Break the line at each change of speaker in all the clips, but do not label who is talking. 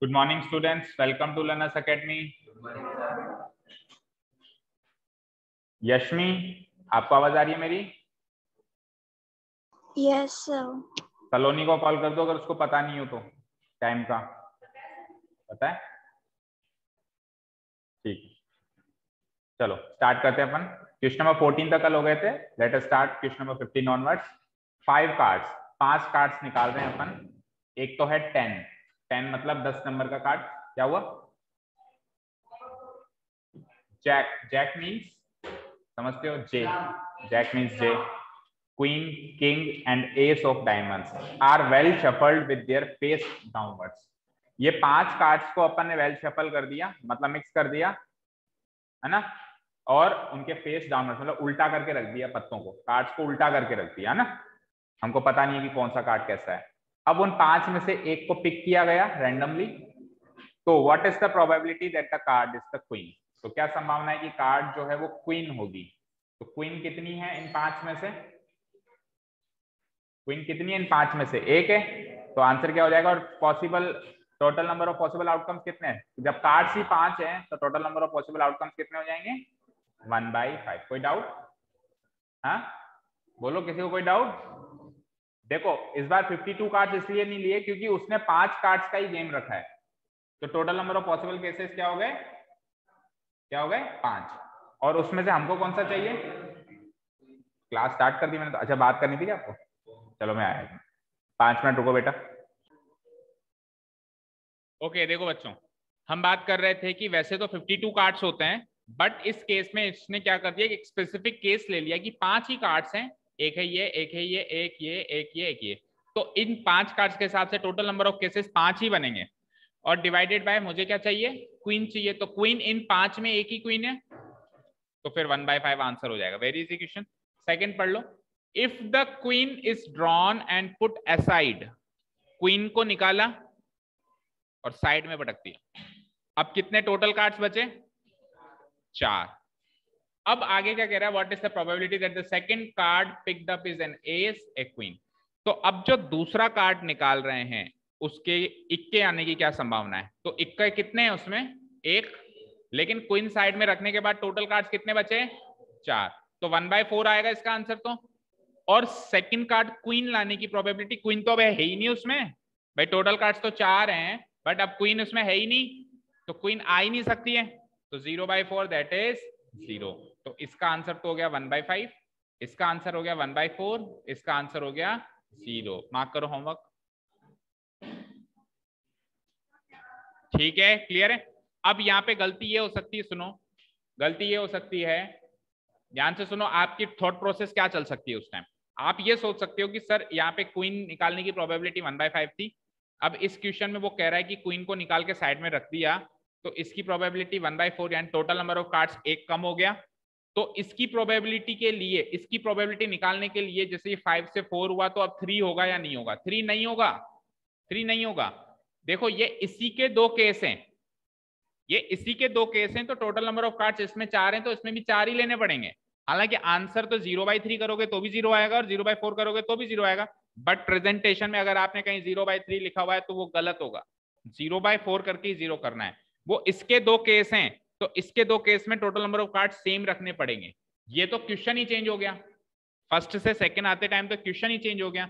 Good morning, students. Welcome to Learners Academy. यशमी, आपको आवाज आ रही है मेरी?
Yes sir.
सलोनी को कॉल कर दो अगर उसको पता नहीं हो तो, टाइम का पता है? ठीक, चलो स्टार्ट करते हैं अपन। क्वेश्चन नंबर 14 तक कल हो गए थे। Let us start question number 15 onwards. 5 cards, 5 cards निकाल रहे हैं अपन। एक तो है 10 मतलब 10 नंबर का कार्ड। क्या हुआ? जैक, जैक मीन्स समझते हो? J, jack means J. Queen, king and ace of diamonds are well shuffled with their face downwards. ये 5 कार्ड्स को अपन ने वेल शफल कर दिया, मतलब मिक्स कर दिया, है ना, और उनके फेस डाउनवर्ड्स मतलब उल्टा करके रख दिया, पत्तों को, कार्ड्स को उल्टा करके रख दिया, है ना। हमको पता नहीं है कि कौन सा कार्ड कैसा है। अब उन 5 में से एक को पिक किया गया रैंडमली। तो what is the probability that the card is the queen? तो क्या संभावना है कि कार्ड जो है वो क्वीन होगी? तो क्वीन कितनी है इन 5 में से? क्वीन कितनी है इन 5 में से? एक है। तो आंसर क्या हो जाएगा? और possible total number of possible outcomes कितने हैं? जब कार्ड्स ही 5 हैं तो total number of possible outcomes कितने हो जाएंगे? 1/5। कोई डाउट? हाँ बोलो, किसी को कोई डाउट? देखो इस बार 52 कार्ड्स इसलिए नहीं लिए क्योंकि उसने 5 कार्ड्स का ही गेम रखा है। तो total number of possible cases क्या हो गए? क्या हो गए? 5। और उसमें से हमको कौन सा चाहिए? क्लास स्टार्ट कर दी मैंने तो। अच्छा, बात करनी थी क्या आपको? चलो मैं आया, 5 मिनट रुको बेटा। ओके देखो बच्चों, हम बात कर रहे थे कि वैसे तो 52 कार्ड्स होते हैं, बट इस केस में इसने क्या कर दिया, एक स्पेसिफिक केस ले लिया कि 5 ही कार्ड्स हैं। एक है ये, एक है ये, एक ये, एक ये, एक ये। तो इन 5 कार्ड्स के हिसाब से टोटल नंबर ऑफ केसेस 5 ही बनेंगे। और डिवाइडेड बाय मुझे क्या चाहिए? क्वीन चाहिए। तो क्वीन इन 5 में एक ही क्वीन है, तो फिर 1/5 आंसर हो जाएगा। Very easy question. सेकंड पढ़ लो। If the queen is drawn and put aside, queen को निकाला और साइड में पटक दिया। अब कितने टोटल कार्ड्स बचे? 4। अब आगे क्या कह रहा है? What is the probability that the second card picked up is an S, A queen. तो अब जो दूसरा कार्ड निकाल रहे हैं उसके इक्के आने की क्या संभावना है? तो इक्के कितने हैं उसमें? 1। लेकिन क्वीन साइड में रखने के बाद टोटल कार्ड्स कितने बचे? 4। तो 1/4 आएगा इसका आंसर तो। और सेकंड कार्ड क्वीन लाने की प्रोबेबिलिटी, क्वीन तो अब है ही नहीं उसमें भाई, टोटल कार्ड्स तो 4 हैं बट अब क्वीन उसमें है ही नहीं, तो क्वीन आ ही नहीं सकती है। तो 0/4 दैट इज 0। तो इसका आंसर तो हो गया 1/5, इसका आंसर हो गया 1/4, इसका आंसर हो गया 0। मार्क करो होमवर्क। ठीक है, क्लियर है। अब यहाँ पे गलती ये हो सकती है, सुनो, गलती ये हो सकती है, ध्यान से सुनो, आपकी थॉट प्रोसेस क्या चल सकती है उस टाइम। आप ये सोच सकते हो कि सर यहाँ पे क्वीन निकालने की प्रोबेबिलिटी 1/5 थी, अब इस क्वेश्चन में वो कह रहा है कि क्वीन को निकाल के साइड में रख दिया, तो इसकी प्रोबेबिलिटी 1/4 यानी टोटल नंबर ऑफ कार्ड्स एक कम हो गया। तो इसकी प्रोबेबिलिटी के लिए, इसकी प्रोबेबिलिटी निकालने के लिए, जैसे ये 5 से 4 हुआ तो अब 3 होगा या नहीं होगा? 3 नहीं होगा, 3 नहीं होगा। देखो ये इसी के 2 केस हैं, ये इसी के 2 केस हैं, तो टोटल नंबर ऑफ कार्ड्स इसमें 4 हैं तो इसमें भी 4 ही लेने पड़ेंगे। हालांकि आंसर तो 0/3 करोगे तो भी 0 आएगा और 0/4 करोगे तो भी 0 आएगा, बट प्रेजेंटेशन में अगर आपने कहीं 0/3 लिखा हुआ है तो वो गलत होगा। 0/4 करके ही 0 करना है। वो इसके 2 केस हैं, तो इसके 2 केस में total number of card same रखने पड़ेंगे। ये तो क्वेश्चन ही चेंज हो गया, फर्स्ट से सेकंड आते टाइम तो क्वेश्चन ही चेंज हो गया।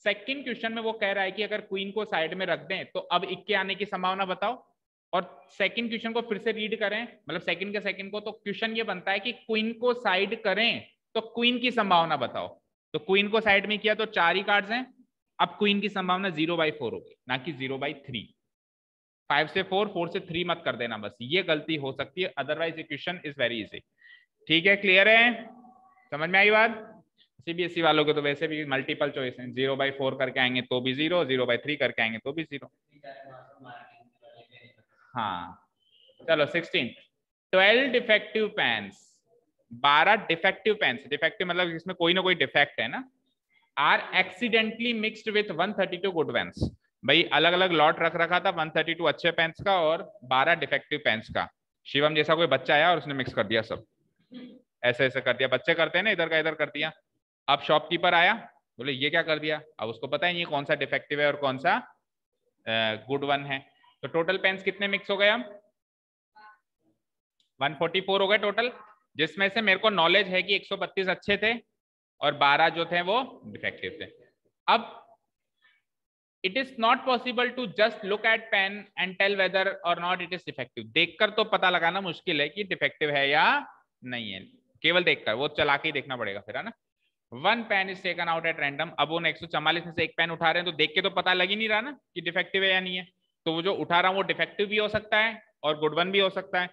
सेकंड क्वेश्चन में वो कह रहा है कि अगर क्वीन को साइड में रख दें तो अब इक्के आने की संभावना बताओ। और सेकंड क्वेश्चन को फिर से रीड करें, मतलब सेकंड के सेकंड को, तो क्वेश्चन ये बनता है कि क्वीन को साइड करें तो क्वीन की संभावना बताओ। तो क्वीन को साइड में किया तो 4 ही कार्ड्स हैं, अब क्वीन की संभावना 0/4 होगी ना कि 0/3। 5 से 4, 4 से 3 मत कर देना, बस ये गलती हो सकती है, अदरवाइज ये क्वेश्चन इज वेरी इजी। ठीक है, क्लियर है, समझ में आई बात? सीबीएसई वालों के तो वैसे भी मल्टीपल चॉइस है, 0/4 करके आएंगे तो भी 0, 0/3 करके आएंगे तो भी 0। हाँ चलो 16, 12 defective pens, 12 defective pens, defective मतलब इसमें कोई ना कोई डिफेक्ट है ना, are accidentally mixed with 132 good pens. भाई अलग अलग लॉट रख रखा था 132 अच्छे पेन्स का और 12 डिफेक्टिव पेन्स का। शिवम जैसा कोई बच्चा आया और उसने मिक्स कर दिया सब, ऐसे ऐसे कर दिया, बच्चे करते हैं ना, इधर का इधर कर दिया। अब शॉपकीपर आया, बोले ये क्या कर दिया, अब उसको पता है ये कौन सा डिफेक्टिव है और कौन सा गुड वन है। तो टोटल पेन्स कितने मिक्स हो गए? हम 144 हो गए टोटल, जिसमें से मेरे को नॉलेज है कि 132 अच्छे थे और 12 जो थे वो डिफेक्टिव थे। अब it is not possible to just look at pen and tell whether or not it is defective. देखकर तो पता लगाना मुश्किल है कि डिफेक्टिव है या नहीं है, केवल देखकर, वो चला के ही देखना पड़ेगा फिर, है ना। One pen is taken out at random. अब वो 144 में से एक पेन उठा रहे हैं तो देख के तो पता लग ही नहीं रहा ना कि डिफेक्टिव है या नहीं है। तो वो जो उठा रहा हूं वो डिफेक्टिव भी हो सकता है और गुड वन भी हो सकता है।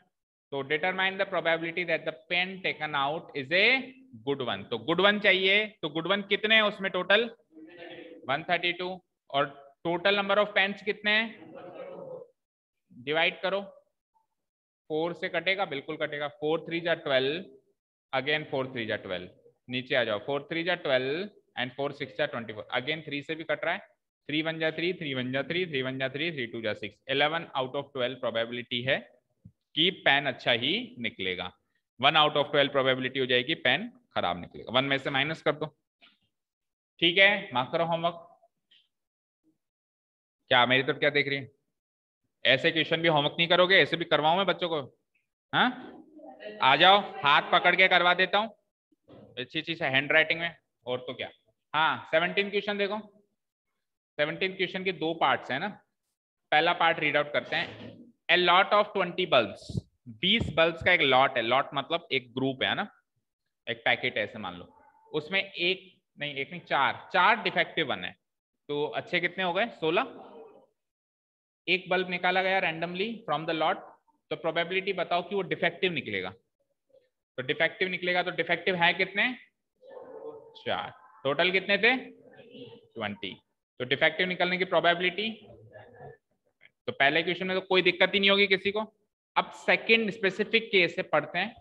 तो determine the probability that the pen taken out is a good one. तो गुड वन चाहिए, तो गुड वन कितने हैं उसमें टोटल? 132। और टोटल नंबर ऑफ पेन्स कितने हैं? डिवाइड करो, 4 से कटेगा, बिल्कुल कटेगा। 4 3 जा 12, अगेन 4 3 जा 12, नीचे आ जाओ। 4 3 जा 12 एंड 4 6 जा 24, अगेन 3 से भी कट रहा है। 3 1 जा 3, 3 1 जा 3, 3 1 जा 3, 3 2 जा 6। 11 आउट ऑफ 12 प्रोबेबिलिटी है कि पेन अच्छा ही निकलेगा। 1 आउट ऑफ 12 प्रोबेबिलिटी हो जाएगी पेन खराब निकलेगा। 1 में से माइनस कर दो, ठीक है। मार्क करो होमवर्क। क्या मेरी तरफ क्या देख रही है? ऐसे क्वेश्चन भी होमवर्क नहीं करोगे? ऐसे भी करवाऊं मैं बच्चों को? हाँ, आ जाओ, हाथ पकड़ के करवा देता हूँ अच्छी चीज है, हैंड राइटिंग में। और तो क्या। हाँ, 17 क्वेश्चन देखो। 17 क्वेश्चन के 2 पार्ट्स है ना। पहला पार्ट रीड आउट करते हैं। A lot of 20 bulbs, 20 bulbs का एक लॉट है। लॉट मतलब एक ग्रुप है ना, एक पैकेट है ऐसे मान लो। उसमें एक नहीं, चार डिफेक्टिव वन है। तो अच्छे कितने हो गए? 16। एक बल्ब निकाला गया रैंडमली फ्रॉम द लॉट, तो प्रोबेबिलिटी बताओ कि वो डिफेक्टिव निकलेगा। तो डिफेक्टिव निकलेगा, तो डिफेक्टिव है कितने? 4। टोटल कितने थे? 20। तो डिफेक्टिव निकलने की प्रोबेबिलिटी, तो पहले क्वेश्चन में तो कोई दिक्कत ही नहीं होगी किसी को। अब सेकंड स्पेसिफिक केस से पढ़ते हैं।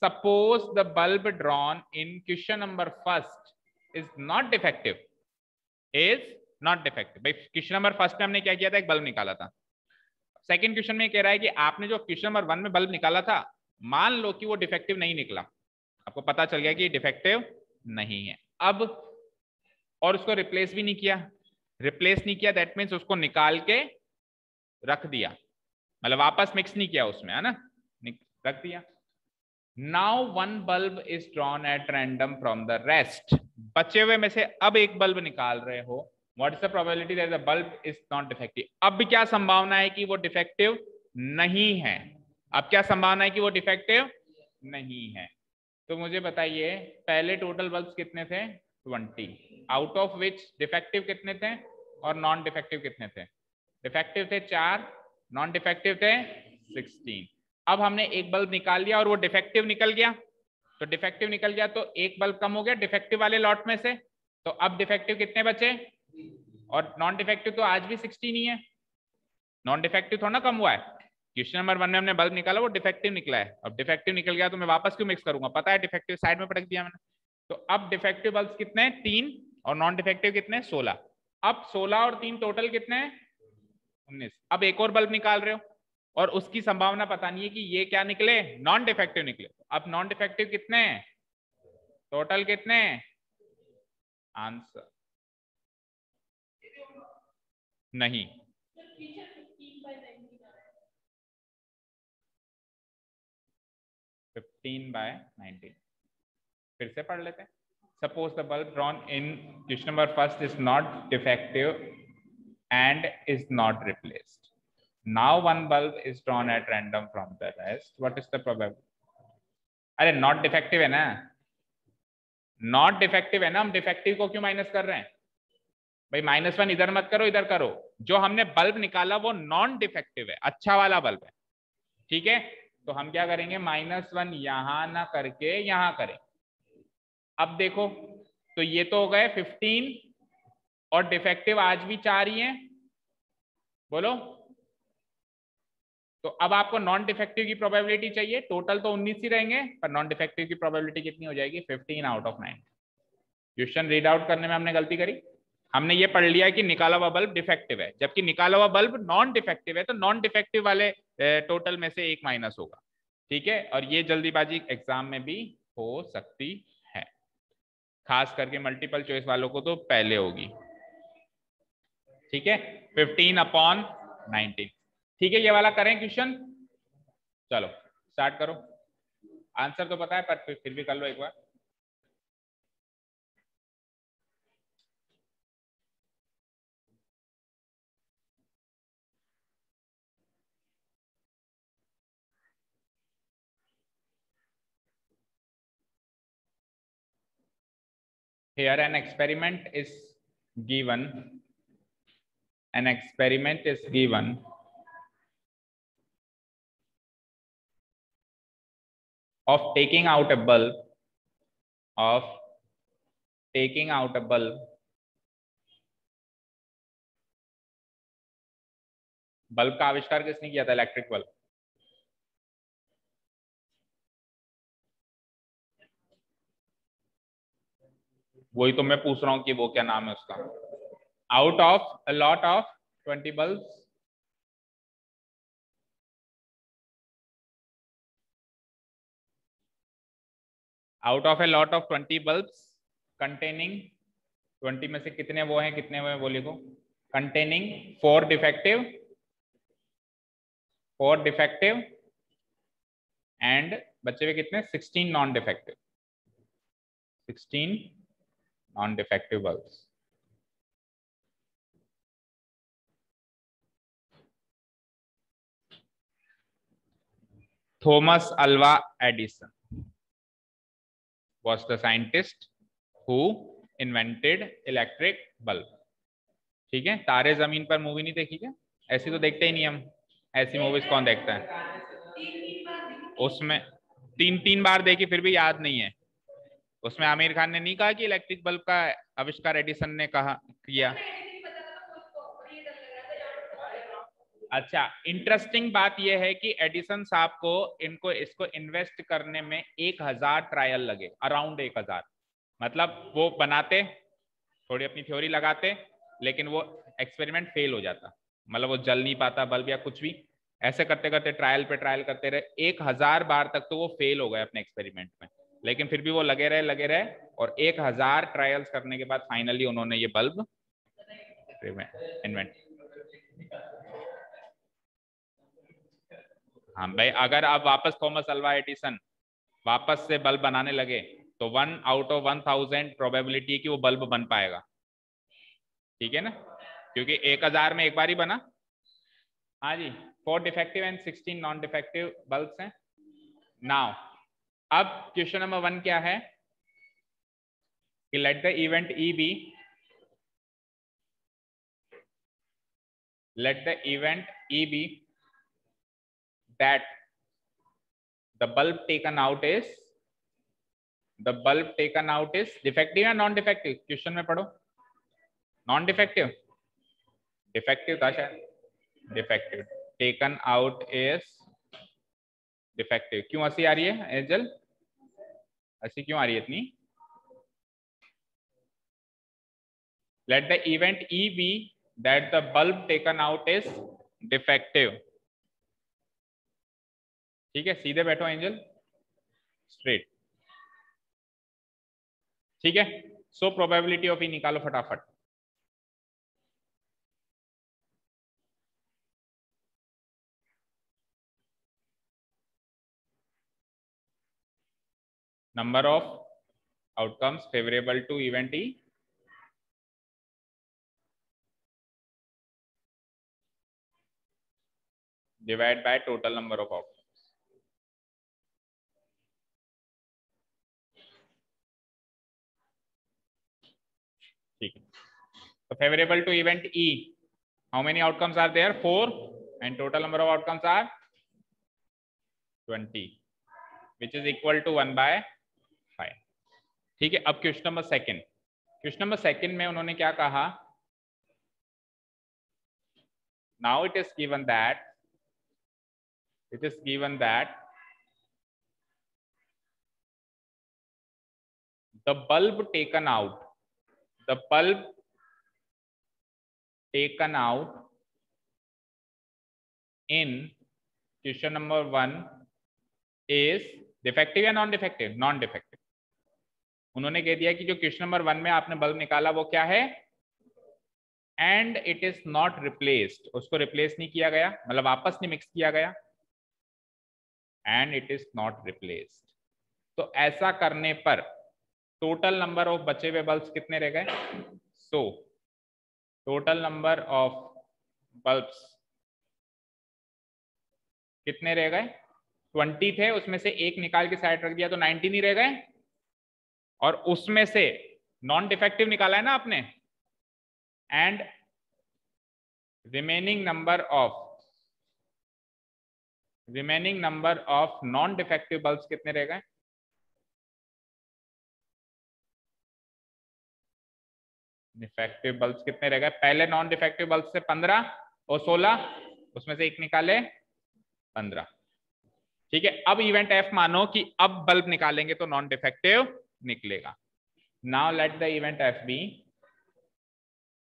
Suppose the bulb drawn in question number first is not defective, is not defective. भाई क्वेश्चन नंबर फर्स्ट में हमने क्या किया था? एक बल्ब निकाला था। सेकंड क्वेश्चन में कह रहा है कि आपने जो क्वेश्चन नंबर 1 में बल्ब निकाला था, मान लो कि वो डिफेक्टिव नहीं निकला, आपको पता चल गया कि डिफेक्टिव नहीं है। अब और उसको रिप्लेस भी नहीं किया। रिप्लेस नहीं किया दैट मीन्स उसको निकाल के रख दिया, मतलब वापस मिक्स नहीं किया उसमें, है ना, रख दिया। Now one bulb is drawn at random from the rest. बचे हुए में से अब एक बल्ब निकाल रहे हो। What is the probability that the bulb is not defective? अब क्या संभावना है कि वो डिफेक्टिव नहीं है? अब क्या संभावना है कि वो डिफेक्टिव नहीं है? तो मुझे बताइए, पहले टोटल बल्ब्स कितने थे? 20, आउट ऑफ विच डिफेक्टिव कितने थे और नॉन डिफेक्टिव कितने थे? डिफेक्टिव थे 4, नॉन डिफेक्टिव थे 16। अब हमने एक बल्ब निकाल लिया और वो डिफेक्टिव निकल गया। तो डिफेक्टिव निकल गया तो एक बल्ब कम हो गया डिफेक्टिव वाले लॉट में से। तो अब डिफेक्टिव कितने बचे? और नॉन डिफेक्टिव तो आज भी 16 ही है, नॉन डिफेक्टिव थोड़ा ना कम हुआ है। क्वेश्चन नंबर 1 में हमने बल्ब निकाला, वो डिफेक्टिव निकला है। अब डिफेक्टिव निकल गया तो मैं वापस क्यों मिक्स करूंगा? पता है डिफेक्टिव साइड में पटक दिया मैंने। तो अब डिफेक्टिव बल्ब कितने? 3 और नॉन डिफेक्टिव कितने? 16। अब 16 और 3 टोटल कितने हैं? 19। अब एक और बल्ब निकाल रहे हो और उसकी संभावना पता नहीं है कि ये क्या निकले, नॉन डिफेक्टिव निकले। अब नॉन डिफेक्टिव कितने हैं? टोटल कितने? आंसर नहीं, 15/19। फिर से पढ़ लेते हैं। Suppose the bulb drawn in question number first is not defective and is not replaced. Now one bulb is drawn at random from the rest. What is the probability? अरे not defective है ना, not defective है ना, हम defective को क्यों minus कर रहे हैं? भाई -1 इधर मत करो, इधर करो। जो हमने बल्ब निकाला वो नॉन डिफेक्टिव है, अच्छा वाला बल्ब है, ठीक है। तो हम क्या करेंगे? -1 यहां ना करके यहां करें। अब देखो, तो ये तो हो गए 15 और डिफेक्टिव आज भी 4 ही है, बोलो। तो अब आपको नॉन डिफेक्टिव की प्रोबेबिलिटी चाहिए। टोटल तो 19 ही रहेंगे, पर नॉन डिफेक्टिव की प्रोबेबिलिटी कितनी हो जाएगी? 15 out of 9। Question read out करने में हमने गलती करी। हमने ये पढ़ लिया कि निकाला हुआ बल्ब डिफेक्टिव है, जबकि निकाला हुआ बल्ब नॉन डिफेक्टिव है। तो नॉन डिफेक्टिव वाले टोटल में से एक माइनस होगा, ठीक है। और ये जल्दीबाजी एग्जाम में भी हो सकती है, खास करके मल्टीपल चॉइस वालों को तो पहले होगी, ठीक है। 15 अपॉन 19। ठीक है, ये वाला करें क्वेश्चन। चलो स्टार्ट करो। आंसर तो पता है पर फिर भी कर लो एक बार। Here an experiment is given. An experiment is given of taking out a bulb, of taking out a bulb, bulb का आविष्कार किसने किया था? Electric bulb. वही तो मैं पूछ रहा हूँ कि वो क्या नाम है उसका। Out of a lot of 20 bulbs, out of a lot of 20 bulbs containing 20 में से कितने वो हैं, कितने वो हैं वो लिखो। containing 4 defective एंड बच्चे हुए कितने? 16 non defective, 16 non defective bulbs. Thomas Alva Edison was the scientist who invented electric bulb। ठीक है, तारे जमीन पर मूवी नहीं देखी क्या? ऐसी तो देखते ही नहीं हम, ऐसी मूवीज कौन देखता है? उसमें 3 बार देखी फिर भी याद नहीं है। उसमें आमिर खान ने नहीं कहा कि इलेक्ट्रिक बल्ब का आविष्कार एडिसन ने कहा किया। अच्छा, इंटरेस्टिंग बात यह है कि एडिसन साहब को इसको इन्वेस्ट करने में 1000 ट्रायल लगे, अराउंड 1000। मतलब वो बनाते, थोड़ी अपनी थ्योरी लगाते, लेकिन वो एक्सपेरिमेंट फेल हो जाता, मतलब वो जल नहीं पाता बल्ब या कुछ भी। ऐसे करते करते ट्रायल पे ट्रायल करते रहे, 1000 बार तक तो वो फेल हो गए अपने एक्सपेरिमेंट में, लेकिन फिर भी वो लगे रहे और 1000 ट्रायल्स करने के बाद फाइनली उन्होंने ये बल्ब इन्वेंट। हाँ भाई, अगर अब वापस थॉमस अल्वा एडिसन वापस से बल्ब बनाने लगे तो 1 आउट ऑफ 1000 प्रोबेबिलिटी है कि वो बल्ब बन पाएगा। ठीक है ना, क्योंकि 1000 में एक बार ही बना। हाँ जी, 4 defective and 16 non defective bulbs हैं। नाउ अब क्वेश्चन नंबर 1 क्या है कि let the event E be, let the event E be that the bulb taken out is defective या नॉन डिफेक्टिव? क्वेश्चन में पढ़ो, नॉन डिफेक्टिव, डिफेक्टिव था शायद, defective, taken out is defective. क्यों हंसी आ रही है एंजल? हंसी क्यों आ रही है इतनी? Late the event E be that the bulb taken out is defective। ठीक है, सीधे बैठो एंजल, स्ट्रेट। ठीक है, सो प्रोबेबिलिटी ऑफ ई निकालो फटाफट। Number of outcomes favourable to event E divide by total number of outcomes. ठीक है, so favorable to event E, how many outcomes are there? 4, and total number of outcomes are 20, which is equal to 1/5। ठीक है, अब question number second में उन्होंने क्या कहा? now it is given that the bulb taken out in question number 1 is defective या non defective? Non defective. उन्होंने कह दिया कि जो क्वेश्चन नंबर 1 में आपने बल्ब निकाला वो क्या है? And it is not replaced, उसको रिप्लेस नहीं किया गया, मतलब वापस नहीं मिक्स किया गया, and it is not replaced. तो ऐसा करने पर टोटल नंबर ऑफ बचे हुए बल्ब्स कितने रह गए? So total number of bulbs कितने रह गए? 20 थे, उसमें से एक निकाल के साइड रख दिया तो 19 ही रह गए, और उसमें से नॉन डिफेक्टिव निकाला है ना आपने, and remaining number of non defective bulbs कितने रह गए? डिफेक्टिव बल्ब्स कितने रह गए? पहले नॉन डिफेक्टिव बल्ब से 15 और 16, उसमें से एक निकाले 15। ठीक है, अब इवेंट एफ मानो कि अब बल्ब निकालेंगे तो नॉन डिफेक्टिव निकलेगा। Now let the event F be,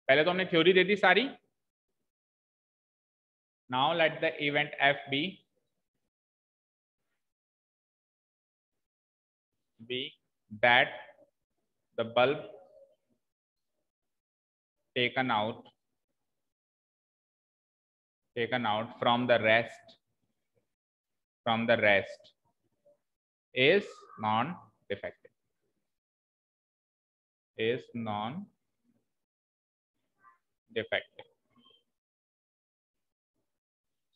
पहले तो हमने थ्योरी दे दी सारी। Now let the event F be that the bulb taken out from the rest is non defective,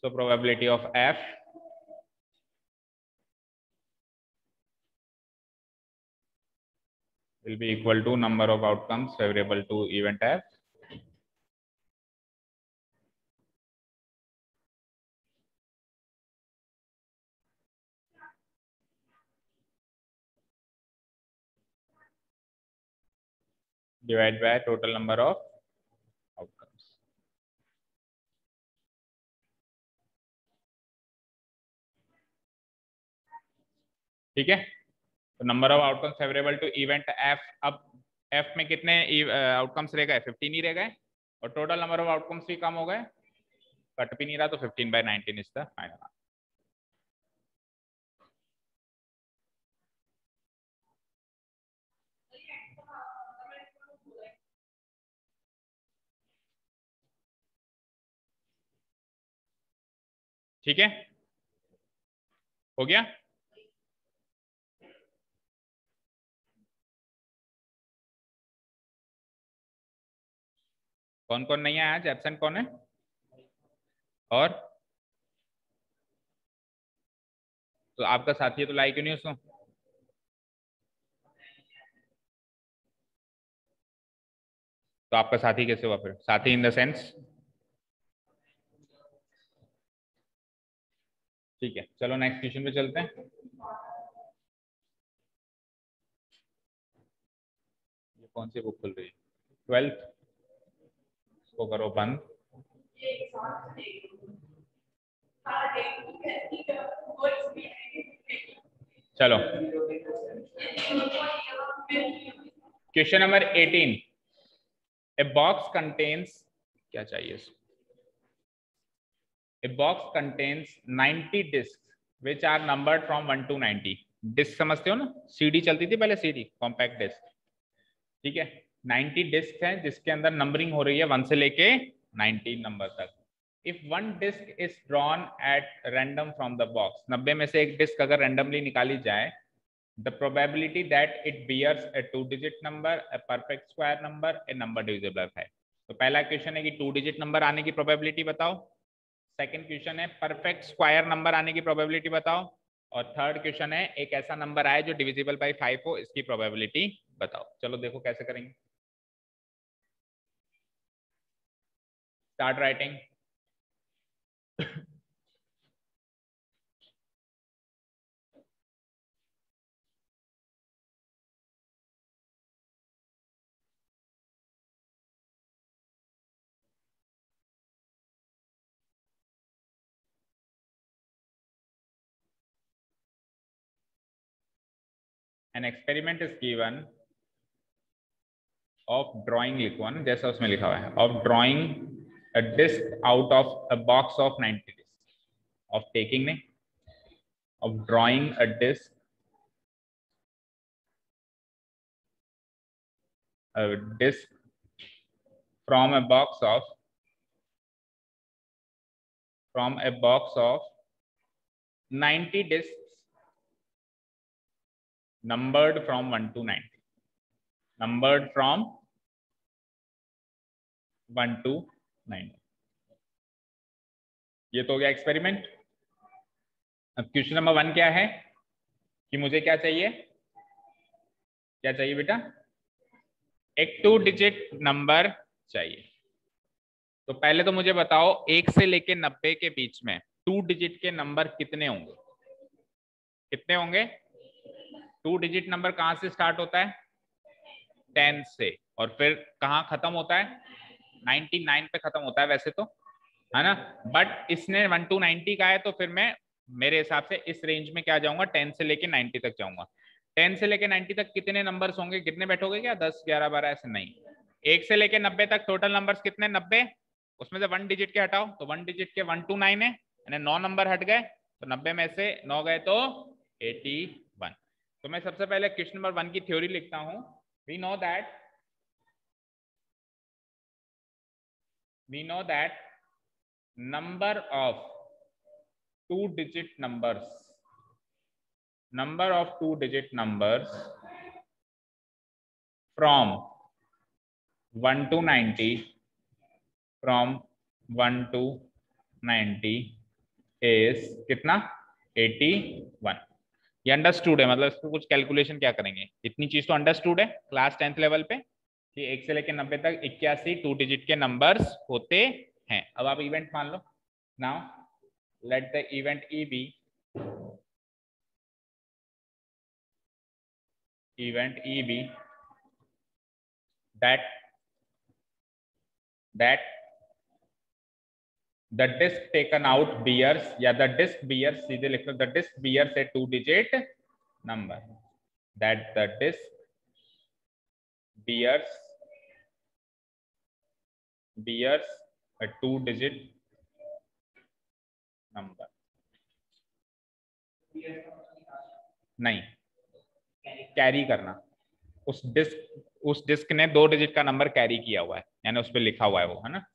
so probability of F will be equal to number of outcomes favorable to event F divided by total number of outcomes. ठीक है, तो number of outcomes favourable to event F, अब F में कितने outcomes रह गए? 15 ही रह गए, और टोटल नंबर ऑफ आउटकम्स भी कम हो गए, कट भी नहीं रहा, तो 15/19 इज द फाइनल। ठीक है, हो गया। कौन कौन नहीं आया आज? एब्सेंट कौन है? और तो आपका साथी है तो लाई क्यों नहीं उसको? तो आपका साथी कैसे हुआ फिर? साथी इन द सेंस, ठीक है, चलो नेक्स्ट क्वेश्चन पे चलते हैं। ये कौन सी बुक खुल रही है? 12th, इसको करो बंद। चलो question number 18, a box contains, क्या चाहिए इसको? A box contains 90 discs which are numbered from 1 to 90. Disc समझते हो ना, सीडी चलती थी पहले, सीडी कॉम्पैक्ट डिस्क, ठीक है। 90 डिस्क हैं जिसके अंदर नंबरिंग हो रही है 1 से लेके 90 नंबर तक। If one disc is drawn at random from the box, 90 में से एक डिस्क अगर रैंडमली निकाली जाए, the probability that it bears a 2 digit number, a perfect square number, a number divisible by 5। तो पहला क्वेश्चन है कि 2 डिजिट नंबर आने की प्रोबेबिलिटी बताओ, सेकंड क्वेश्चन है परफेक्ट स्क्वायर नंबर आने की प्रोबेबिलिटी बताओ, और थर्ड क्वेश्चन है एक ऐसा नंबर आए जो डिविजिबल बाय 5 हो, इसकी प्रोबेबिलिटी बताओ। चलो देखो कैसे करेंगे। Start writing. An experiment is given of drawing, लिखो ना जैसा उसमें लिखा हुआ है, of drawing a disc out of a box of 90 discs, of taking नहीं, of drawing a disc, from a box of 90 discs numbered from 1 to 90, numbered from 1 to 90. ये तो हो गया एक्सपेरिमेंट. अब क्वेश्चन नंबर 1 क्या है कि मुझे क्या चाहिए, क्या चाहिए बेटा, एक 2 डिजिट नंबर चाहिए. तो पहले तो मुझे बताओ 1 से लेके 90 के बीच में 2 डिजिट के नंबर कितने होंगे, कितने होंगे. 2 डिजिट नंबर कहां से स्टार्ट होता है, 10 से, और फिर कहां खत्म होता है, 99 पे खत्म होता है वैसे तो, है ना. बट इसने 1 to 90 का है, तो फिर मैं मेरे हिसाब से इस रेंज में क्या जाऊंगा, 10 से लेके 90 तक जाऊंगा. 10 से लेके 90 तक कितने नंबर्स होंगे, कितने बैठोगे, क्या 10 11 12 ऐसे नहीं. 1 से लेके 90 तक टोटल नंबर्स कितने, 90, उसमें से 1 डिजिट के हटाओ, तो 1 डिजिट के 1 to 9 है, यानी 9 नंबर हट गए, तो 90 में से 9 गए तो 81. तो मैं सबसे पहले क्वेश्चन नंबर 1 की थ्योरी लिखता हूं. We know that number of 2 digit numbers from 1 to 90 is कितना, 81. ये अंडरस्टूड है, मतलब इसको कुछ कैलकुलेशन क्या करेंगे, इतनी चीज तो अंडरस्टूड है क्लास 10th लेवल पे कि 1 से लेकर 90 तक 81 2 डिजिट के नंबर्स होते हैं. अब आप इवेंट मान लो. Now let the event E be that the disk taken out bears, या the disk bears, सीधे लिख लो, the disk bears a 2 digit number, that the disk bears a 2 digit number. नहीं, कैरी करना, उस डिस्क ने 2 digit का number carry किया हुआ है, यानी उस पर लिखा हुआ है वो, है ना.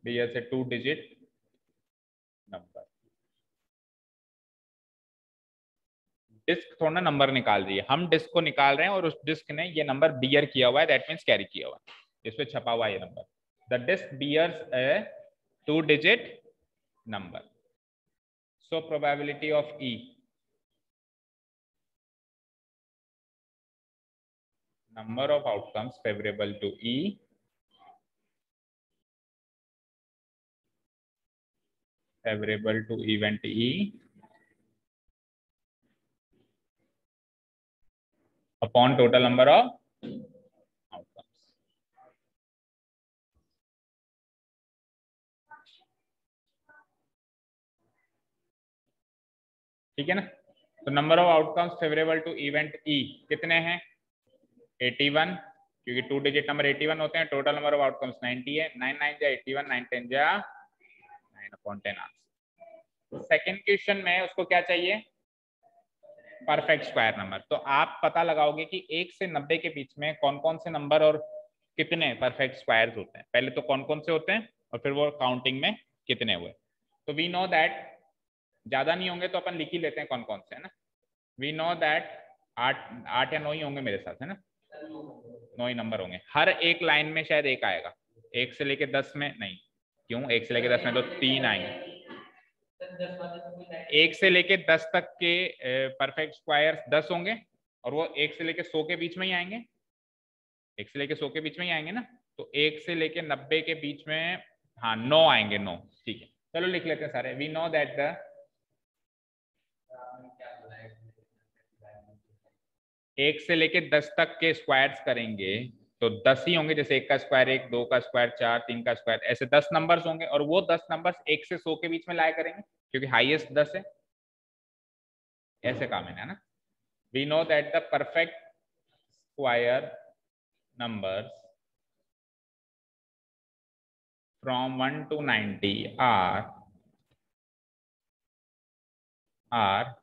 bears a 2 digit number. Disc थोड़ा नंबर निकाल रही है, हम डिस्क को निकाल रहे हैं और उस डिस्क ने ये नंबर बियर किया हुआ है, दैट मींस कैरी किया हुआ है, इस पे छपा हुआ है ये number. The disc bears a 2 digit number. So probability of E, number of outcomes favorable to E favorable to event E upon total number of outcomes. ठीक है ना. तो number of outcomes favourable to event E कितने हैं, 81, क्योंकि 2 digit number 81 होते हैं. Total number of outcomes 90 है, 9 9 जा 81, 9 10 जा 9/10 आंसर. सेकंड क्वेश्चन में उसको क्या चाहिए, परफेक्ट स्क्वायर नंबर. तो आप पता लगाओगे कि 1 से 90 के बीच में कौन कौन से नंबर और कितने परफेक्ट स्क्वायर्स होते हैं. पहले तो कौन कौन से होते हैं और फिर वो काउंटिंग में कितने हुए. तो वी नो दैट, ज्यादा नहीं होंगे तो अपन लिख ही लेते हैं कौन कौन से, है ना. वी नो दैट 8 या 9 ही होंगे मेरे साथ, है ना. 9 ही नंबर होंगे. हर एक लाइन में शायद एक आएगा, 1 से लेके 10 में नहीं, क्यों, 1 से लेके 10 में तो 3 आएंगे. 1 से लेके 10 तक के परफेक्ट स्क्वायर्स 10 होंगे, और वो 1 से लेके 100 के बीच में ही आएंगे, 1 से लेके 100 के बीच में ही आएंगे ना. तो 1 से लेके 90 के बीच में, हाँ 9 आएंगे, 9. ठीक है, चलो लिख लेते हैं सारे. वी नो दैट द 1 से लेके 10 तक के स्क्वायर्स करेंगे तो 10 ही होंगे, जैसे 1 का स्क्वायर 1, 2 का स्क्वायर 4, 3 का स्क्वायर, ऐसे 10 नंबर्स होंगे. और वो 10 नंबर्स 1 से 100 के बीच में लाया करेंगे, क्योंकि हाईएस्ट 10 है. ऐसे काम है ना. We know that the perfect square numbers from 1 to 90 are,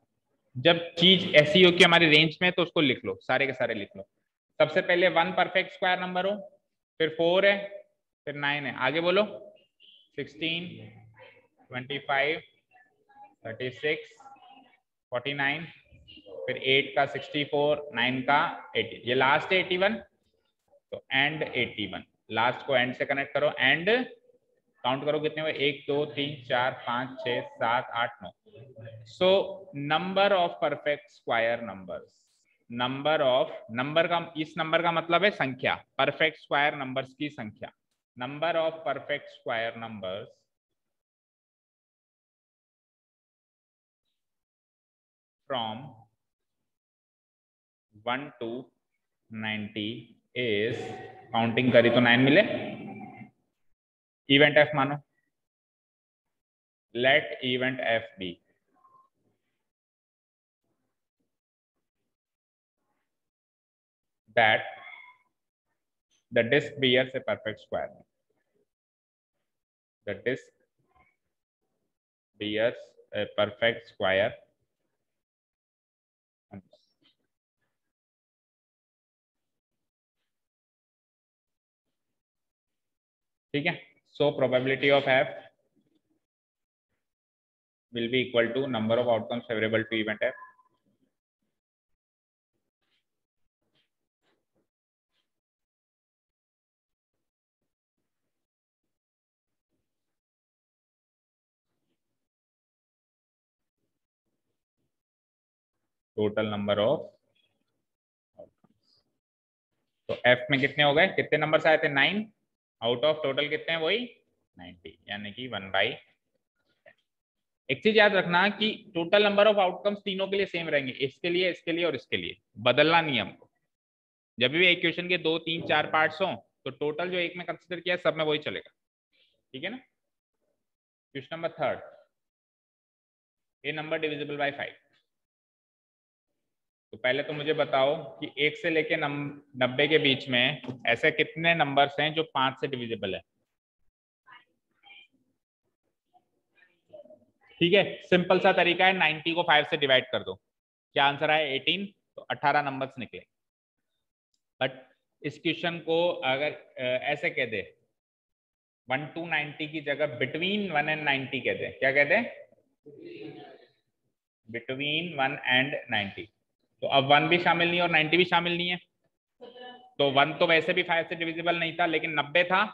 जब चीज ऐसी हो कि हमारी रेंज में, तो उसको लिख लो, सारे के सारे लिख लो. सबसे पहले 1 परफेक्ट स्क्वायर नंबर हो, फिर 4 है, फिर 9 है, आगे बोलो। 16, 25, 36, 49, फिर 8 का 64, 9 का 80, ये लास्ट है 81, तो एंड 81, लास्ट को एंड से कनेक्ट करो, एंड काउंट करो कितने हुए, 1 2 3 4 5 6 7 8 9। So number of perfect square numbers, number of, number का, इस नंबर का मतलब है संख्या, परफेक्ट स्क्वायर नंबर्स की संख्या, number of perfect square numbers from 1 to 90 is, counting करी तो 9 मिले, इवेंट एफ मानो, let event F be that the disk bears a perfect square, the disk bears a perfect square, ठीक है। सो probability of F will be equal to number of outcomes favorable to event f, total number of outcomes। तो f में कितने हो गए, कितने number आए थे, 9, आउट ऑफ टोटल कितने हैं, वही 90, यानी कि 1/। एक चीज याद रखना कि टोटल नंबर ऑफ आउटकम्स तीनों के लिए सेम रहेंगे, इसके लिए और इसके लिए, बदलना नहीं हमको। जब भी एक क्वेश्चन के 2 3 4 पार्ट्स हो तो टोटल जो एक में कंसीडर किया सब में वही चलेगा, ठीक है ना। Question number 3, A number divisible by 5। तो पहले तो मुझे बताओ कि 1 से लेके 90 के बीच में ऐसे कितने नंबर्स हैं जो 5 से डिविजिबल है। ठीक है, सिंपल सा तरीका है, 90 को 5 से डिवाइड कर दो, क्या आंसर आया 18, तो 18 नंबर्स निकले। बट इस क्वेश्चन को अगर ऐसे कह दे 1 to 90 की जगह बिटवीन 1 and 90 कह दे, क्या कह दे, बिटवीन 1 and 90, तो अब 1 भी शामिल नहीं और 90 भी शामिल नहीं है, तो 1 तो वैसे भी 5 से डिविजिबल नहीं था, लेकिन 90 था,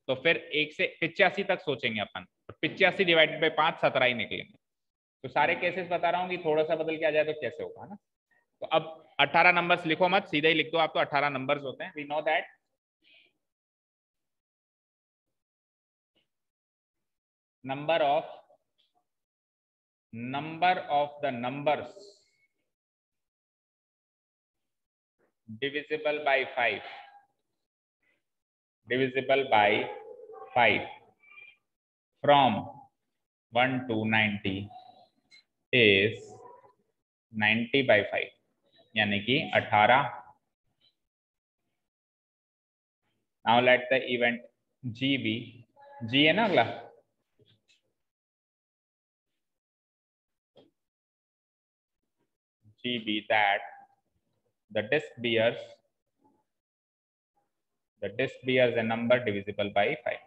तो फिर 1 से 85 तक सोचेंगे अपन, तो 85 डिवाइडेड बाई 5 17 ही निकलेंगे। तो सारे केसेस बता रहा हूँ कि थोड़ा सा बदल के आ जाए तो कैसे होगा ना। तो अब 18 नंबर्स लिखो मत, सीधा ही लिख दो आप, तो 18 नंबर्स होते हैं, we know that. Number of the numbers divisible by 5, divisible by 5 from 1 to 90 is 90 by 5, यानी कि 18। Now let the event G be, G है ना अगला, G be that the disk bears a number divisible by 5,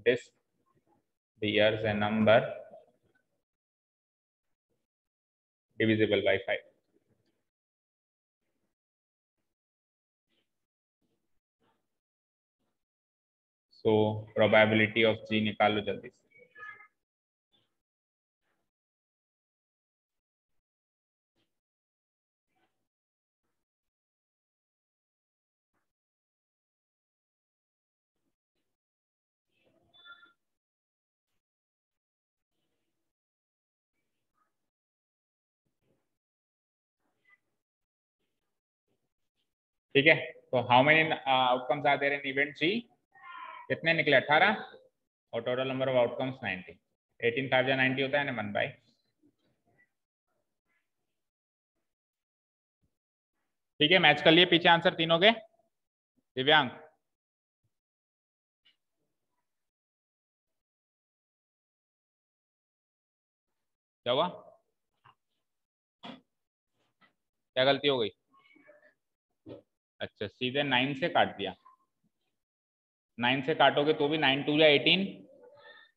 disk bears a number divisible by 5। So probability of G निकालो जल्दी से। ठीक है, तो how many outcomes are there in event G, कितने निकले 18, और टोटल नंबर ऑफ आउटकम्स 90, 18 5 या 90 होता है ना 1/। ठीक है, मैच कर लिए पीछे आंसर तीनों के। दिव्यांग क्या हुआ, क्या गलती हो गई, अच्छा सीधे 9 से काट दिया, 9 से काटोगे तो भी 9 2 या 18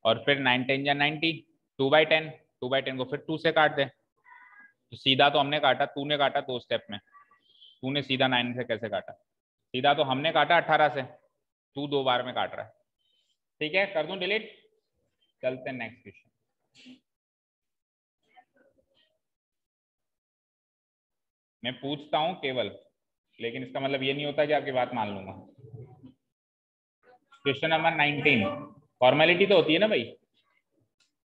और फिर 9 10 या 90, 2/10, 2/10 को फिर 2 से काट दे। तो सीधा तो हमने काटा, तूने काटा 2 स्टेप में, तूने सीधा 9 से कैसे काटा? सीधा तो हमने काटा 18 से, तू 2 बार में काट रहा है। ठीक है, कर दूं डिलीट? चलते हैं नेक्स्ट क्वेश्चन। मैं पूछता हूं केवल, लेकिन इसका मतलब ये नहीं होता कि आपकी बात मान लूंगा। क्वेश्चन नंबर 19, फॉर्मेलिटी तो होती है ना भाई।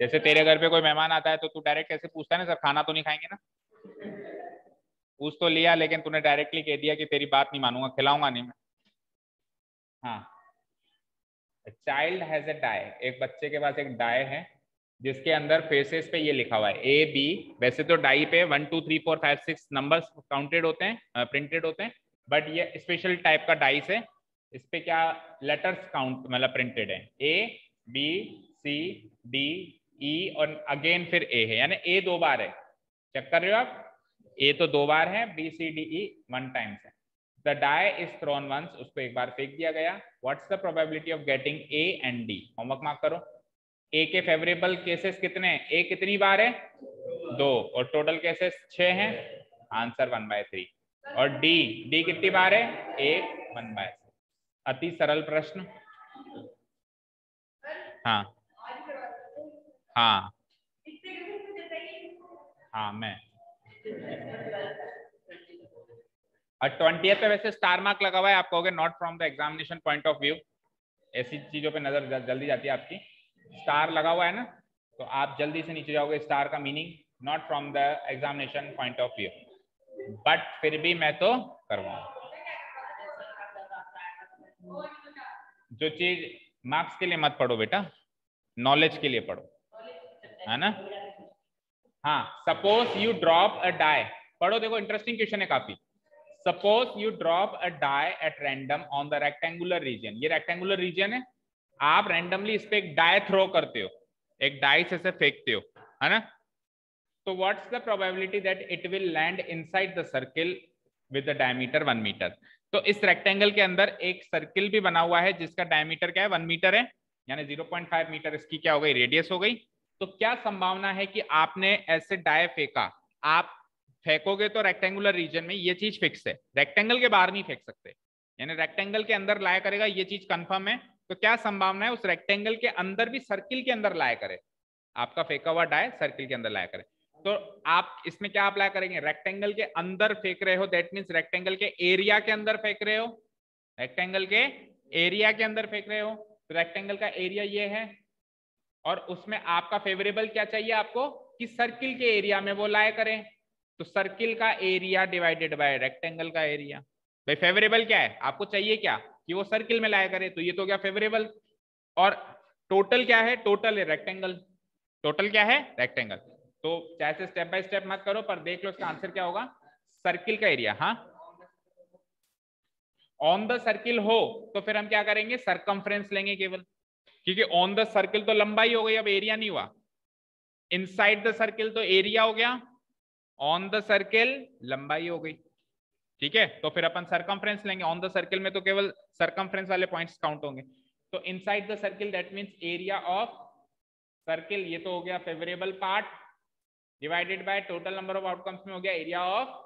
जैसे तेरे घर पे कोई मेहमान आता है तो तू डायरेक्ट कैसे पूछता है ना, सर खाना तो नहीं खाएंगे ना? पूछ तो लिया, लेकिन तूने डायरेक्टली कह दिया कि तेरी बात नहीं मानूंगा, खिलाऊंगा नहीं मैं। हाँ, चाइल्ड हैज ए डाई, एक बच्चे के पास एक डाई है जिसके अंदर फेसेस पे ये लिखा हुआ है ए बी। वैसे तो डाई पे 1 2 3 4 5 6 नंबर्स काउंटेड होते हैं, प्रिंटेड होते हैं, बट ये स्पेशल टाइप का डाइस है। इस पे क्या लेटर्स काउंट मतलब प्रिंटेड है, ए बी सी डी ई और अगेन फिर ए है, यानी ए 2 बार है। चेक कर रहे हो आप? ए तो 2 बार है, B C D E 1 times है। The die is thrown once, उसको एक बार फेंक दिया गया। What's the probability of getting A and D? Homework mark करो। ए के फेवरेबल केसेस कितने हैं? ए कितनी बार है? 2, और टोटल केसेस 6 हैं, आंसर 1/3। और डी, डी कितनी बार है? 1, 1/6। अति सरल प्रश्न। हाँ हाँ हाँ, मैं और 20th पे वैसे स्टार मार्क लगा हुआ है, आप कहोगे not from the examination point of view. ऐसी चीजों पे नजर जल्दी जाती है आपकी। स्टार लगा हुआ है ना, तो आप जल्दी से नीचे जाओगे। स्टार का meaning not from the examination point of view, but फिर भी मैं तो करवाऊंगा। जो चीज मार्क्स के लिए मत पढ़ो बेटा, नॉलेज के लिए पढ़ो, है ना? हाँ, suppose you drop a die, पढ़ो देखो इंटरेस्टिंग क्वेश्चन है काफी। Suppose you drop a die at random on the rectangular region, ये रेक्टेंगुलर रीजन है, आप रैंडमली इस पे एक डाई थ्रो करते हो, एक डाई से फेंकते हो, है ना? तो what's the probability that it will land inside the circle with the diameter 1 metre? तो इस रेक्टेंगल के अंदर एक सर्किल भी बना हुआ है जिसका डायमीटर क्या है? 1 मीटर है, यानी 0.5 मीटर इसकी क्या हो गई? रेडियस हो गई। तो क्या संभावना है कि आपने ऐसे डाई फेंका, आप फेंकोगे तो रेक्टेंगुलर रीजन में ये चीज फिक्स है, रेक्टेंगल के बाहर नहीं फेंक सकते, यानी रेक्टेंगल के अंदर लाया करेगा, ये चीज कंफर्म है। तो क्या संभावना है उस रेक्टेंगल के अंदर भी सर्किल के अंदर लाया करे, आपका फेंका हुआ डाई सर्किल के अंदर लाया करे? तो आप इसमें क्या अप्लाई करेंगे? रेक्टेंगल के अंदर फेंक रहे हो, दैट मीन्स रेक्टेंगल के एरिया के अंदर फेंक रहे हो, रेक्टेंगल के एरिया के अंदर फेंक रहे हो। तो रेक्टेंगल का एरिया ये है, और उसमें आपका फेवरेबल क्या चाहिए आपको? कि सर्किल के एरिया में वो लाया करें। तो सर्किल का एरिया डिवाइडेड बाय रेक्टेंगल का एरिया। भाई फेवरेबल क्या है आपको? चाहिए क्या? कि वो सर्किल में लाया करे, तो ये तो क्या फेवरेबल। और टोटल क्या है? टोटल है रेक्टेंगल, टोटल क्या है? रेक्टेंगल। तो चाहे स्टेप बाय स्टेप मत करो, पर देख लो इसका आंसर क्या होगा। सर्किल का एरिया, हाँ ऑन द सर्किल हो तो फिर हम क्या करेंगे? सरकमफ्रेंस लेंगे केवल, क्योंकि ऑन द सर्किल तो लंबाई हो गई, अब एरिया नहीं हुआ। इनसाइड द सर्किल तो एरिया हो गया, ऑन द सर्किल लंबाई हो गई। ठीक है, तो फिर अपन सरकमफ्रेंस लेंगे। ऑन द सर्किल में तो केवल सरकमफ्रेंस वाले पॉइंट्स काउंट होंगे। तो inside the circle that means area of circle, ये तो हो गया favourable part, divided by total number of outcomes में हो गया एरिया ऑफ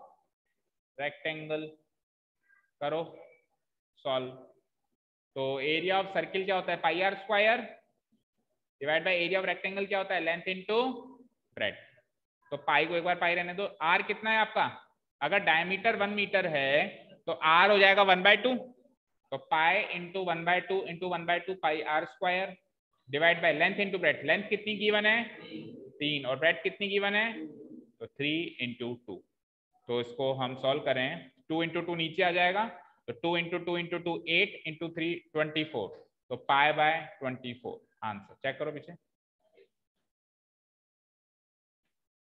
रेक्टेंगल। करो सॉल्व। तो एरिया ऑफ सर्किल क्या होता है? Pi R square, divide by area of rectangle क्या होता है? Length into breadth. तो पाई को एक बार पाई रहने दो। आर कितना है आपका? अगर डायमीटर 1 मीटर है तो आर हो जाएगा 1/2, तो pi into 1/2 into 1/2 pi R square, divide by length into breadth. Length कितनी गिवन है? 3, और ब्रेड्थ कितनी गिवन है? तो 3 इंटू 2। तो इसको हम सॉल्व करें, 2 इंटू 2 नीचे आ जाएगा, तो 2 इंटू 2 इंटू 2 8 इंटू 3 24, तो पाई बाय 24 आंसर। चेक करो पीछे,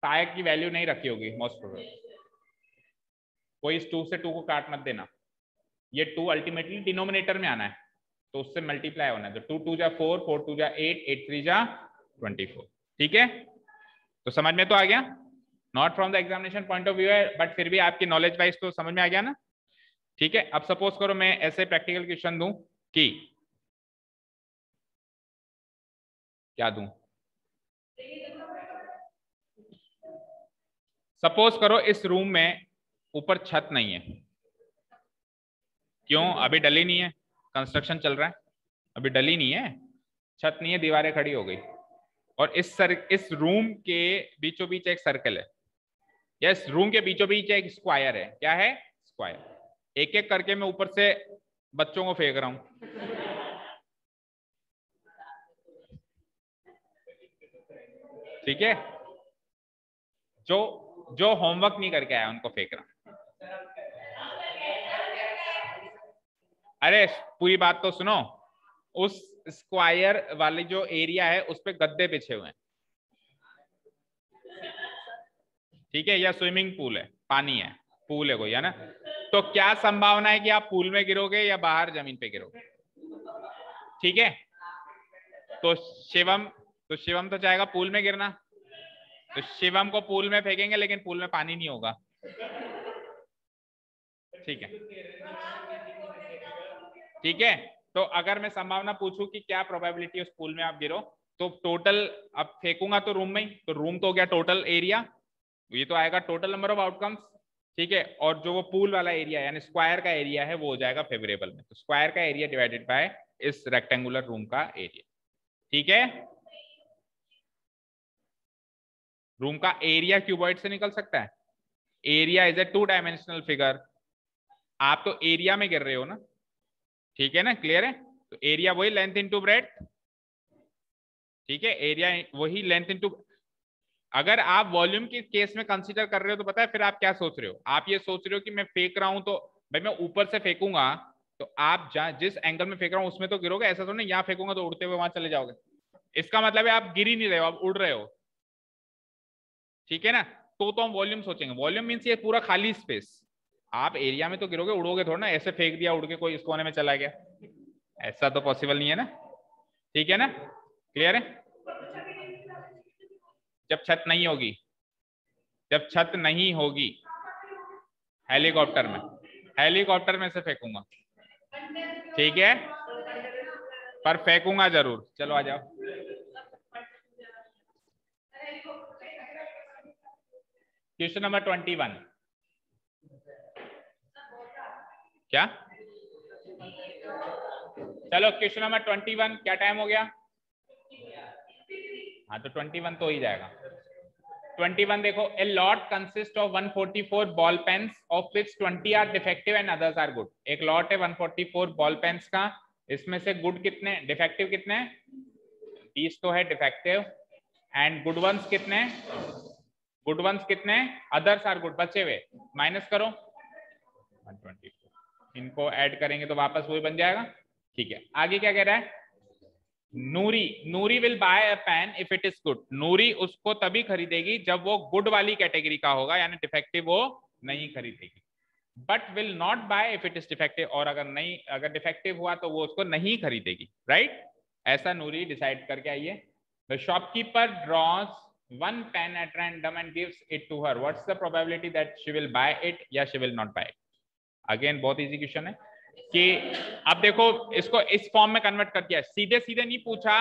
पाई की वैल्यू नहीं रखी होगी मोस्ट प्रोबेबल। कोई इस 2 से 2 को काट मत देना, ये 2 अल्टीमेटली डिनोमिनेटर में आना है, तो उससे मल्टीप्लाई होना है। तो 2 2 जा 4, 4 2 जा 8, 8 3 जा 24। ठीक है, तो समझ में तो आ गया। Not from the examination point of view है, बट फिर भी आपकी नॉलेज वाइज तो समझ में आ गया ना। ठीक है, अब सपोज करो मैं ऐसे प्रैक्टिकल क्वेश्चन दूं कि क्या दूं? सपोज करो इस रूम में ऊपर छत नहीं है। क्यों? अभी डली नहीं है, कंस्ट्रक्शन चल रहा है, अभी डली नहीं है, छत नहीं है, दीवारें खड़ी हो गई। और इस रूम के बीचों बीच एक सर्कल है, यस, रूम के बीचों बीच एक स्क्वायर है। क्या है? स्क्वायर। एक एक करके मैं ऊपर से बच्चों को फेंक रहा हूं, ठीक है? जो जो होमवर्क नहीं करके आया उनको फेंक रहा। अरे पूरी बात तो सुनो। उस स्क्वायर वाली जो एरिया है उस पे गद्दे बिछे हुए हैं, ठीक है? या स्विमिंग पूल है, पानी है, पूल है कोई, है ना? तो क्या संभावना है कि आप पूल में गिरोगे या बाहर जमीन पे गिरोगे? ठीक है, तो शिवम तो चाहेगा पूल में गिरना, तो शिवम को पूल में फेंकेंगे लेकिन पूल में पानी नहीं होगा, ठीक है? ठीक है, तो अगर मैं संभावना पूछूं कि क्या प्रोबेबिलिटी उस पूल में आप गिरो, तो टोटल, अब फेंकूंगा तो रूम में ही, तो रूम तो हो गया टोटल एरिया, ये तो आएगा टोटल नंबर ऑफ आउटकम्स, ठीक है? और जो वो पूल वाला एरिया यानी स्क्वायर का एरिया है वो हो जाएगा फेवरेबल में, तो स्क्वायर का एरिया डिवाइडेड बाय इस रेक्टेंगुलर रूम का एरिया, ठीक है? रूम का एरिया क्यूबॉइड से निकल सकता है। Area is a 2 dimensional figure. आप तो एरिया में गिर रहे हो ना, ठीक है ना? क्लियर है? तो एरिया वही लेंथ इनटू ब्रेड्थ, ठीक है? एरिया वही लेंथ इनटू, अगर आप वॉल्यूम के केस में कंसीडर कर रहे हो तो पता है फिर आप क्या सोच रहे हो? आप ये सोच रहे हो कि मैं फेंक रहा हूं तो भाई मैं ऊपर से फेंकूंगा तो आप जिस एंगल में फेंक रहा हूं उसमें तो गिरोगे, ऐसा तो नहीं यहाँ फेंकूंगा तो उड़ते हुए वहां चले जाओगे। इसका मतलब है आप गिर ही नहीं रहे हो, आप उड़ रहे हो, ठीक है ना? तो हम वॉल्यूम सोचेंगे। वॉल्यूम मीन्स ये पूरा खाली स्पेस। आप एरिया में तो गिरोगे, उड़ोगे थोड़ा ना, ऐसे फेंक दिया उड़ के कोई इस कोने में चला गया, ऐसा तो पॉसिबल नहीं है ना, ठीक है ना? क्लियर है? जब छत नहीं होगी, जब छत नहीं होगी हेलीकॉप्टर में, हेलीकॉप्टर में से फेंकूंगा, ठीक है? पर फेंकूंगा जरूर। चलो आ जाओ, क्वेश्चन नंबर 21। क्या? चलो क्वेश्चन नंबर 21, क्या टाइम हो गया? हाँ तो 21 तो हो ही जाएगा। 21 देखो, a lot consist of 144 ball pens of which 20 are defective and others are good. एक लॉट है 144 बॉल पेन्स का, इसमें से गुड कितने, डिफेक्टिव कितने? 30 तो है डिफेक्टिव, एंड गुड वंस कितने? गुड वंस कितने? अदर्स आर गुड, बचे हुए माइनस करो 124, इनको ऐड करेंगे तो वापस वही बन जाएगा, ठीक है? आगे क्या कह रहा है? Noori, Noori will buy a pen if it is good. Noori उसको तभी खरीदेगी जब वो गुड वाली कैटेगरी का होगा, यानी डिफेक्टिव वो नहीं खरीदेगी। But will not buy if it is defective, और अगर नहीं, अगर डिफेक्टिव हुआ तो वो उसको नहीं खरीदेगी, राइट? ऐसा नूरी डिसाइड करके आइए। The shopkeeper draws one pen at random and gives it to her. What's the probability that she will buy it या she will not buy it? Again बहुत इजी क्वेश्चन है कि अब देखो इसको इस फॉर्म में कन्वर्ट कर दिया, सीधे सीधे नहीं पूछा,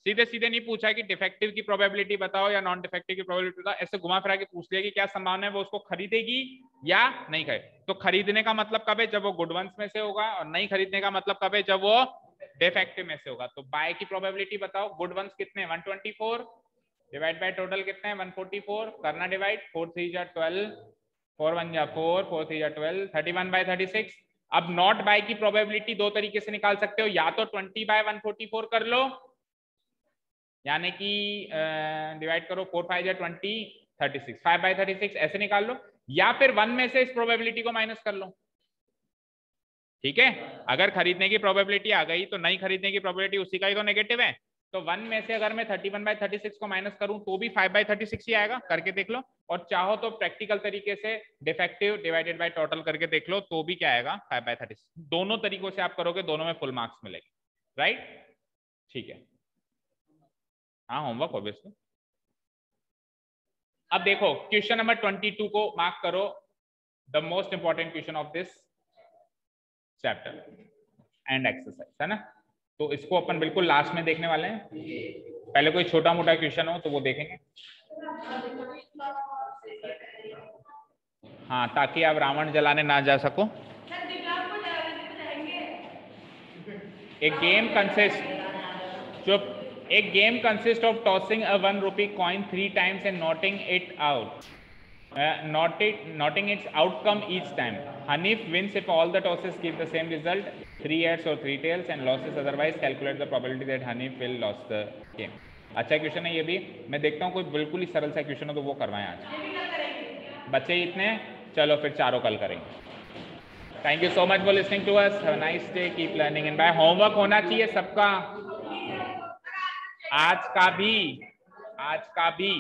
सीधे सीधे नहीं पूछा कि डिफेक्टिव की प्रोबेबिलिटी बताओ या नॉन डिफेक्टिव की प्रोबेबिलिटी बताओ, ऐसे घुमा फिरा के पूछ लिया कि क्या संभावना है वो उसको खरीदेगी या नहीं खरीद। तो खरीदने का मतलब कब है? जब वो गुड वंस में से होगा, और नहीं खरीदने का मतलब कब है? जब वो डिफेक्टिव में से होगा। तो बाय की प्रोबेबिलिटी बताओ। गुड वंस कितने? 124 डिवाइड बाय टोटल कितने हैं? 144, करना डिवाइड, 4 3 जा 12, 4 1 जा 4, 4 3 जा 12, 31 बाय 36। अब नॉट बाय की प्रोबेबिलिटी दो तरीके से निकाल सकते हो, या तो 20 बाय 144 कर लो, यानी कि डिवाइड करो 4 5 जा 20, 36, 5 बाय 36 ऐसे निकाल लो, या फिर 1 में से इस प्रोबेबिलिटी को माइनस कर लो, ठीक है? अगर खरीदने की प्रोबेबिलिटी आ गई तो नहीं खरीदने की प्रोबेबिलिटी उसी का ही तो नेगेटिव है। तो 1 में से अगर मैं 31 बाय 36 को माइनस करूं तो भी 5 बाय 36 ही आएगा, करके देख लो। और चाहो तो प्रैक्टिकल तरीके से डिफेक्टिव डिवाइडेड बाय टोटल करके देख लो, तो भी क्या आएगा? 5 बाय 36। दोनों तरीकों से आप करोगे, दोनों में फुल मार्क्स मिलेंगे, राइट? ठीक है, हाँ होमवर्क ऑब्वियसली। अब देखो क्वेश्चन नंबर 22 को मार्क करो, the most important question of this chapter and exercise, है ना? तो इसको अपन बिल्कुल लास्ट में देखने वाले हैं। पहले कोई छोटा मोटा क्वेश्चन हो तो वो देखेंगे। हाँ, ताकि आप रावण जलाने ना जा सको। एक game consist of tossing a 1 rupee coin 3 times and knotting it out. Knotting its outcome each time. Hanif wins if all the tosses give the same result, 3 heads or 3 tails, and losses otherwise. Calculate the probability that Hanif will lose the game. अच्छा question है ये भी। मैं देखता हूँ कोई बिल्कुल ही सरल सा क्वेश्चन हो तो वो करवाएं आज। बच्चे इतने, चलो फिर चारों कल करेंगे। Thank you so much for listening to us. Have a nice day, keep learning and bye. Homework होना चाहिए सबका, आज का भी।